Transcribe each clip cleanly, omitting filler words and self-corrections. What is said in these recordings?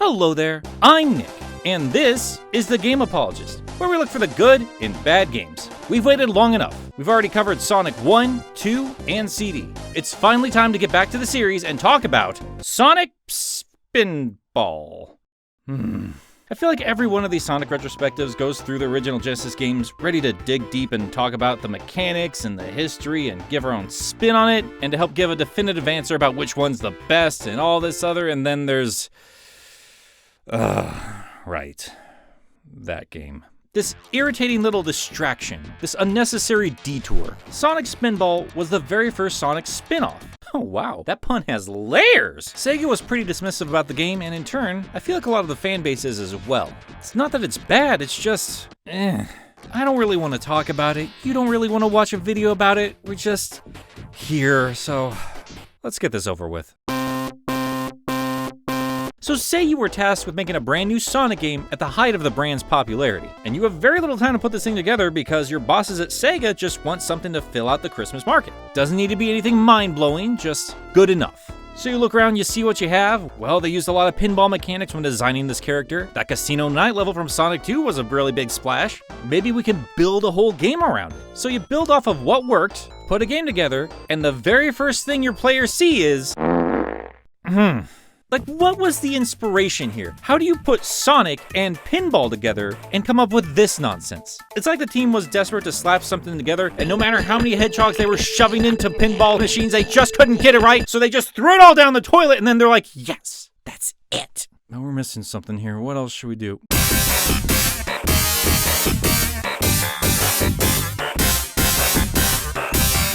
Hello there, I'm Nick, and this is the Game Apologist, where we look for the good in bad games. We've waited long enough. We've already covered Sonic 1, 2, and CD. It's finally time to get back to the series and talk about Sonic Spinball. I feel like every one of these Sonic retrospectives goes through the original Genesis games ready to dig deep and talk about the mechanics and the history and give our own spin on it, and to help give a definitive answer about which one's the best and all this other, and then there's... right. That game. This irritating little distraction, this unnecessary detour. Sonic Spinball was the very first Sonic spin-off. Oh wow, that pun has layers! Sega was pretty dismissive about the game, and in turn, I feel like a lot of the fan base is as well. It's not that it's bad, it's just... I don't really want to talk about it, you don't really want to watch a video about it, we're just here, so let's get this over with. So say you were tasked with making a brand new Sonic game at the height of the brand's popularity, and you have very little time to put this thing together because your bosses at Sega just want something to fill out the Christmas market. Doesn't need to be anything mind-blowing, just good enough. So you look around, you see what you have. Well, they used a lot of pinball mechanics when designing this character. That casino night level from Sonic 2 was a really big splash. Maybe we can build a whole game around it. So you build off of what worked, put a game together, and the very first thing your players see is... Like, what was the inspiration here? How do you put Sonic and pinball together and come up with this nonsense? It's like the team was desperate to slap something together, and no matter how many hedgehogs they were shoving into pinball machines, they just couldn't get it right, so they just threw it all down the toilet, and then they're like, yes, that's it. No, we're missing something here. What else should we do?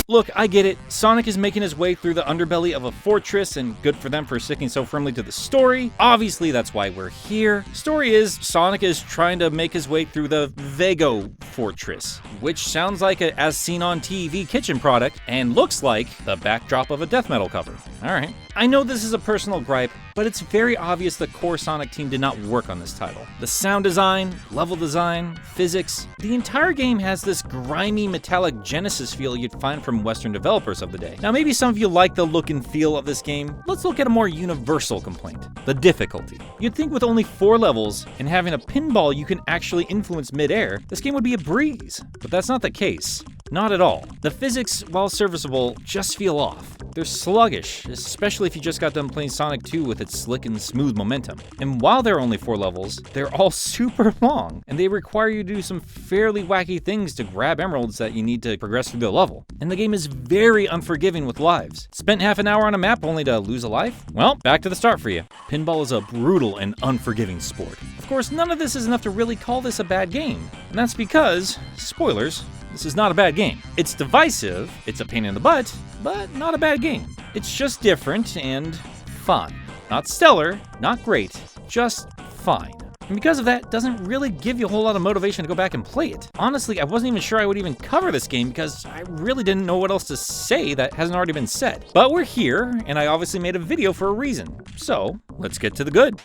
Look, I get it. Sonic is making his way through the underbelly of a fortress, and good for them for sticking so firmly to the story. Obviously, that's why we're here. Story is, Sonic is trying to make his way through the Vago Fortress, which sounds like a as seen on TV kitchen product, and looks like the backdrop of a death metal cover. Alright. I know this is a personal gripe, but it's very obvious the core Sonic team did not work on this title. The sound design, level design, physics, the entire game has this grimy metallic Genesis feel you'd find from Western developers of the day. Now maybe some of you like the look and feel of this game. Let's look at a more universal complaint, the difficulty. You'd think with only 4 levels and having a pinball you can actually influence mid-air, this game would be a breeze, but that's not the case. Not at all. The physics, while serviceable, just feel off. They're sluggish, especially if you just got done playing Sonic 2 with its slick and smooth momentum. And while there are only 4 levels, they're all super long, and they require you to do some fairly wacky things to grab emeralds that you need to progress through the level. And the game is very unforgiving with lives. Spent half an hour on a map only to lose a life? Well, back to the start for you. Pinball is a brutal and unforgiving sport. Of course, none of this is enough to really call this a bad game. And that's because, spoilers, this is not a bad game. It's divisive, it's a pain in the butt, but not a bad game. It's just different and fun. Not stellar, not great, just fine. And because of that, it doesn't really give you a whole lot of motivation to go back and play it. Honestly, I wasn't even sure I would even cover this game because I really didn't know what else to say that hasn't already been said. But we're here, and I obviously made a video for a reason. So, let's get to the good.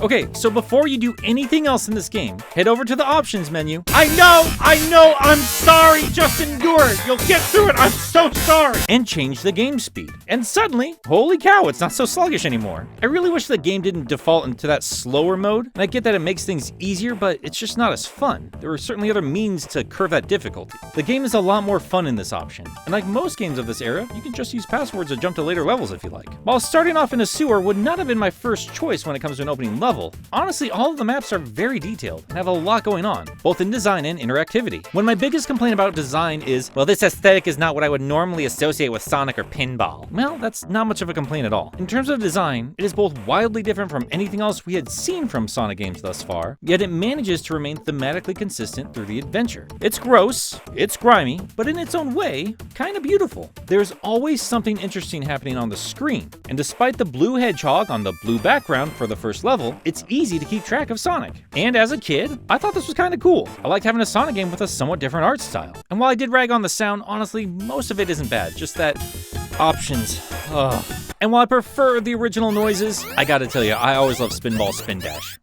Okay, so before you do anything else in this game, head over to the options menu. I know, I'm sorry, just endure it. You'll get through it, I'm so sorry. And change the game speed. And suddenly, holy cow, it's not so sluggish anymore. I really wish the game didn't default into that slower mode. And I get that it makes things easier, but it's just not as fun. There are certainly other means to curve that difficulty. The game is a lot more fun in this option. And like most games of this era, you can just use passwords to jump to later levels if you like. While starting off in a sewer would not have been my first choice when it comes to an opening level, honestly, all of the maps are very detailed and have a lot going on, both in design and interactivity. When my biggest complaint about design is, well, this aesthetic is not what I would normally associate with Sonic or pinball. Well, that's not much of a complaint at all. In terms of design, it is both wildly different from anything else we had seen from Sonic games thus far, yet it manages to remain thematically consistent through the adventure. It's gross, it's grimy, but in its own way, kind of beautiful. There's always something interesting happening on the screen, and despite the blue hedgehog on the blue background for the first level, it's easy to keep track of Sonic. And as a kid, I thought this was kind of cool. I liked having a Sonic game with a somewhat different art style. And while I did rag on the sound, honestly, most of it isn't bad, just that options. Ugh. And while I prefer the original noises, I gotta tell you, I always love Spinball Spin Dash.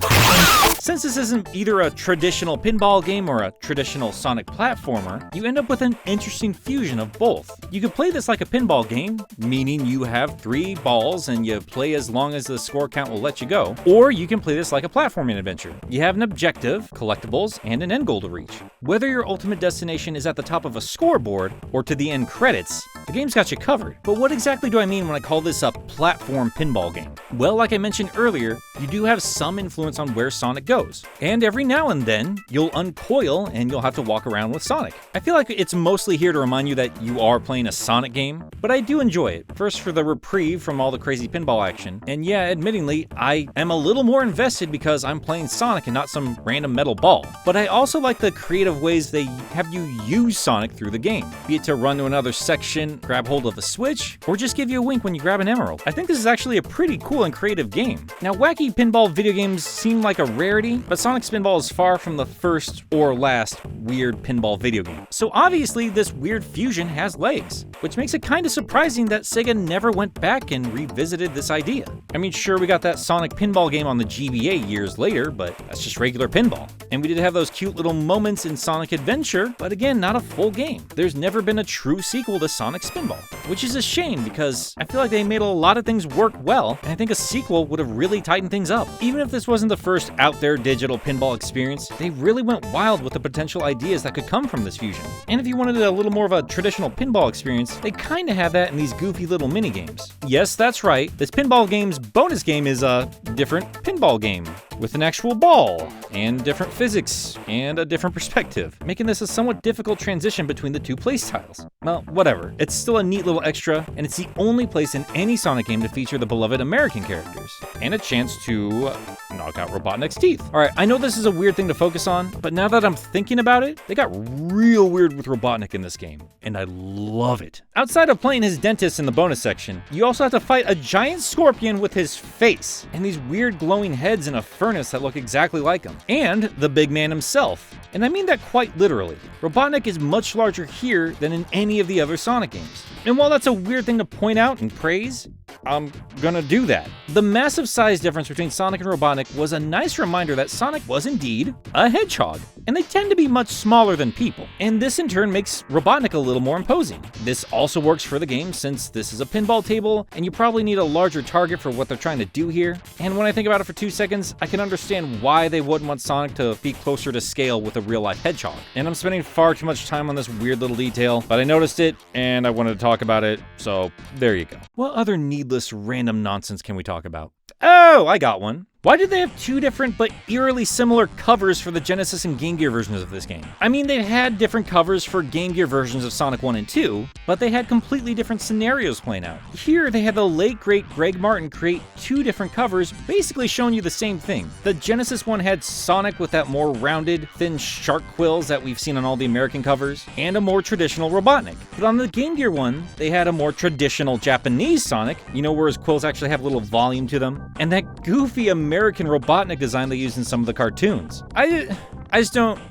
Since this isn't either a traditional pinball game or a traditional Sonic platformer, you end up with an interesting fusion of both. You could play this like a pinball game, meaning you have 3 balls and you play as long as the score count will let you go, or you can play this like a platforming adventure. You have an objective, collectibles, and an end goal to reach. Whether your ultimate destination is at the top of a scoreboard or to the end credits, the game's got you covered. But what exactly do I mean when I call this a platform pinball game? Well, like I mentioned earlier, you do have some influence on where Sonic goes. And every now and then, you'll uncoil and you'll have to walk around with Sonic. I feel like it's mostly here to remind you that you are playing a Sonic game, but I do enjoy it. First for the reprieve from all the crazy pinball action, and yeah, admittingly, I am a little more invested because I'm playing Sonic and not some random metal ball. But I also like the creative ways they have you use Sonic through the game, be it to run to another section, grab hold of a switch, or just give you a wink when you grab an emerald. I think this is actually a pretty cool and creative game. Now, wacky pinball video games seem like a rarity, but Sonic Spinball is far from the first or last weird pinball video game. So obviously this weird fusion has legs, which makes it kind of surprising that Sega never went back and revisited this idea. I mean, sure, we got that Sonic pinball game on the GBA years later, but that's just regular pinball. And we did have those cute little moments in Sonic Adventure, but again, not a full game. There's never been a true sequel to Sonic Spinball, which is a shame because I feel like they made a lot of things work well, and I think a sequel would have really tightened things up. Even if this wasn't the first out there digital pinball experience, they really went wild with the potential ideas that could come from this fusion. And if you wanted a little more of a traditional pinball experience, they kinda have that in these goofy little mini games. Yes, that's right, this pinball game's bonus game is a different pinball game with an actual ball and different physics and a different perspective, making this a somewhat difficult transition between the two playstyles. Well, whatever, it's still a neat little extra, and it's the only place in any Sonic game to feature the beloved American characters, and a chance to knock out Robotnik's teeth. Alright, I know this is a weird thing to focus on, but now that I'm thinking about it, they got real weird with Robotnik in this game, and I love it. Outside of playing his dentist in the bonus section, you also have to fight a giant scorpion with his face, and these weird glowing heads in a furnace that look exactly like him, and the big man himself. And I mean that quite literally. Robotnik is much larger here than in any of the other Sonic games. And while that's a weird thing to point out and praise, I'm gonna do that. The massive size difference between Sonic and Robotnik was a nice reminder that Sonic was indeed a hedgehog, and they tend to be much smaller than people, and this in turn makes Robotnik a little more imposing. This also works for the game since this is a pinball table, and you probably need a larger target for what they're trying to do here, and when I think about it for 2 seconds, I can understand why they wouldn't want Sonic to be closer to scale with a real-life hedgehog. And I'm spending far too much time on this weird little detail, but I noticed it, and I wanted to talk about it, so there you go. What other needless random nonsense can we talk about? Oh, I got one. Why did they have 2 different but eerily similar covers for the Genesis and Game Gear versions of this game? I mean, they had different covers for Game Gear versions of Sonic 1 and 2, but they had completely different scenarios playing out. Here, they had the late great Greg Martin create 2 different covers, basically showing you the same thing. The Genesis one had Sonic with that more rounded, thin shark quills that we've seen on all the American covers, and a more traditional Robotnik. But on the Game Gear one, they had a more traditional Japanese Sonic, you know, where his quills actually have a little volume to them, and that goofy American Robotnik design they used in some of the cartoons. I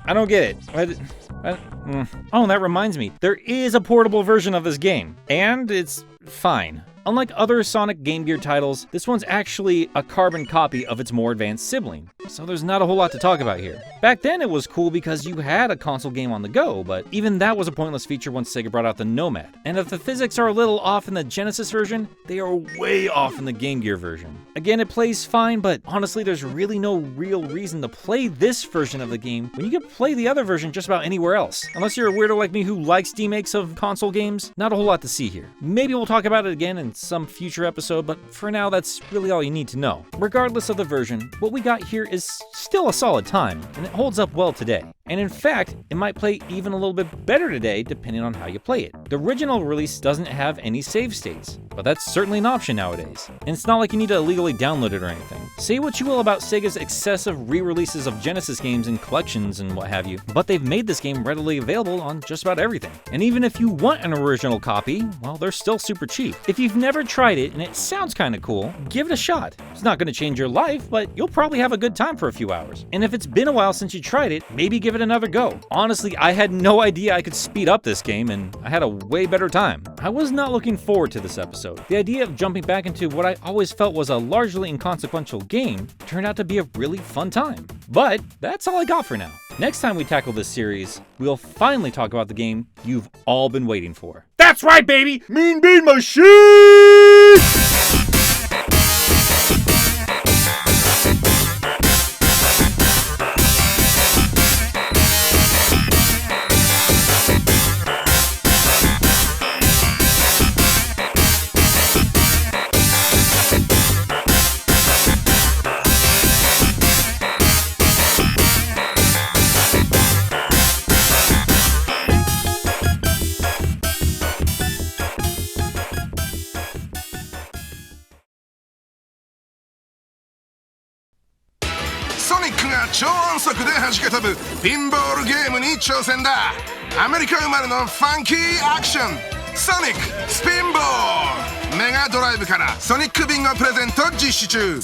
don't get it. Oh, and that reminds me, there is a portable version of this game, and it's fine. Unlike other Sonic Game Gear titles, this one's actually a carbon copy of its more advanced sibling, so there's not a whole lot to talk about here. Back then it was cool because you had a console game on the go, but even that was a pointless feature once Sega brought out the Nomad. And if the physics are a little off in the Genesis version, they are way off in the Game Gear version. Again, it plays fine, but honestly there's really no real reason to play this version of the game when you can play the other version just about anywhere else. Unless you're a weirdo like me who likes remakes of console games, not a whole lot to see here. Maybe we'll talk about it again in some future episode, but for now that's really all you need to know. Regardless of the version, what we got here is still a solid time, and it holds up well today. And in fact, it might play even a little bit better today depending on how you play it. The original release doesn't have any save states, but that's certainly an option nowadays. And it's not like you need to illegally download it or anything. Say what you will about Sega's excessive re-releases of Genesis games and collections and what have you, but they've made this game readily available on just about everything. And even if you want an original copy, well, they're still super cheap. If you've never tried it and it sounds kind of cool, give it a shot. It's not going to change your life, but you'll probably have a good time for a few hours. And if it's been a while since you tried it, maybe give it another go. Honestly, I had no idea I could speed up this game, and I had a way better time. I was not looking forward to this episode. The idea of jumping back into what I always felt was a largely inconsequential game turned out to be a really fun time. But that's all I got for now. Next time we tackle this series, we'll finally talk about the game you've all been waiting for. That's right, baby! Mean Bean Machine!ソニックが超音速で弾け飛ぶピンボールゲームに挑戦だ。アメリカ生まれのファンキーアクション、ソニックスピンボール。メガドライブからソニックビンゴプレゼント実施中。